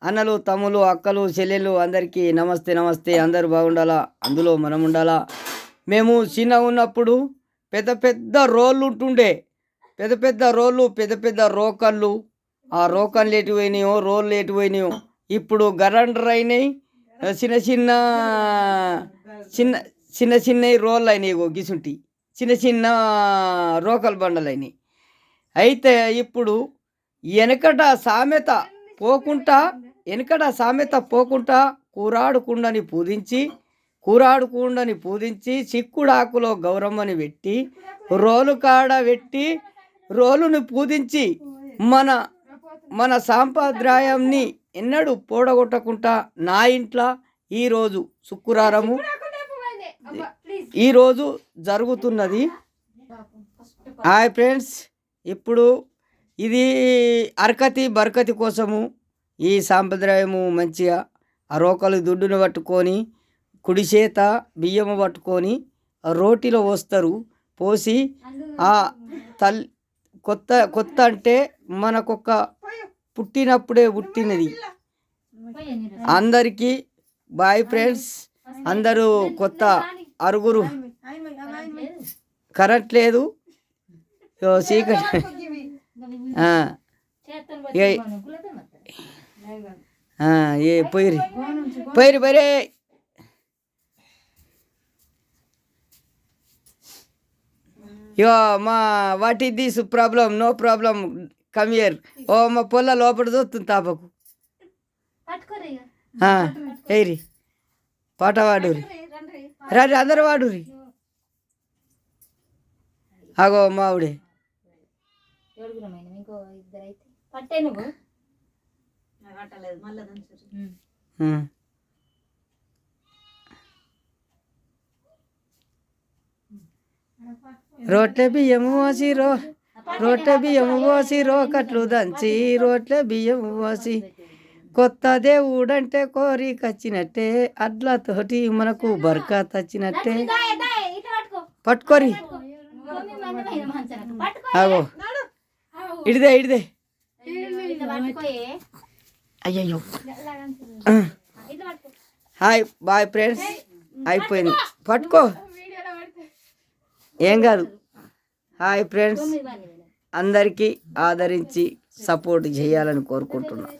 అన్నలు తమ్ములు అక్కలు చెల్లెళ్ళు అందరికీ నమస్తే నమస్తే. అందరూ బాగుండాలా, అందులో మనం ఉండాలా. మేము చిన్న ఉన్నప్పుడు పెద్ద పెద్ద రోళ్ళు ఉంటుండే, పెద్ద పెద్ద రోళ్ళు, పెద్ద పెద్ద రోకళ్ళు. ఆ రోకళ్ళు ఎటు పోయినాయో, రోళ్ళు ఎటు పోయినాయో. ఇప్పుడు గరండర్ అయినాయి, చిన్న చిన్న చిన్న చిన్న చిన్న రోళ్ళు అయినాయి. గిసుంటి చిన్న చిన్న రోకల్ బండలు అయినాయి. అయితే ఇప్పుడు వెనకట సామెత పోకుండా కూరాడుకుండని పూజించి చిక్కుడాకులో గౌరమ్మని పెట్టి రోలు కాడ పెట్టి రోలుని పూజించి మన మన సాంప్రదాయాన్ని ఎన్నడూ పోడగొట్టకుండా నా ఇంట్లో ఈరోజు శుక్రవారము ఈరోజు జరుగుతున్నది. హాయ్ ఫ్రెండ్స్, ఇప్పుడు ఇది అరకతి బరకతి కోసము ఈ సాంప్రదాయము మంచిగా ఆ రోకలు దుడ్డును పట్టుకొని కుడి చేత బియ్యము పట్టుకొని రోటిలో పోస్తారు. పోసి ఆ కొత్త అంటే మనకొక పుట్టినప్పుడే పుట్టినది. అందరికీ బాయ్ ఫ్రెండ్స్. అందరూ కొత్త అరుగురు. కరెంట్ లేదు, చీకటి. పోయిరి బరే. యో మా what is this problem? No problem, come here. ఓ మా పొల్ల లోపల చూస్తుంది తాపకు. ఏరి పాట వాడురి, రండి అందరు వాడురి. అగో మావిడే రోట్ల బియ్యము పోసి రోకట్లు దంచి రోట్ల బియ్యము పోసి కొత్త దేవుడంటే కోరికొచ్చినట్టే అడ్లతోటి మనకు బర్కత్ వచ్చినట్టే. పట్టుకోరి. అగో ఇడిదే అయ్యయ్యో. హాయ్ బాయ్ ఫ్రెండ్స్, అయిపోయింది. పట్టుకో, ఏం కాదు. హాయ్ ఫ్రెండ్స్, అందరికీ ఆదరించి సపోర్ట్ చేయాలని కోరుకుంటున్నాను.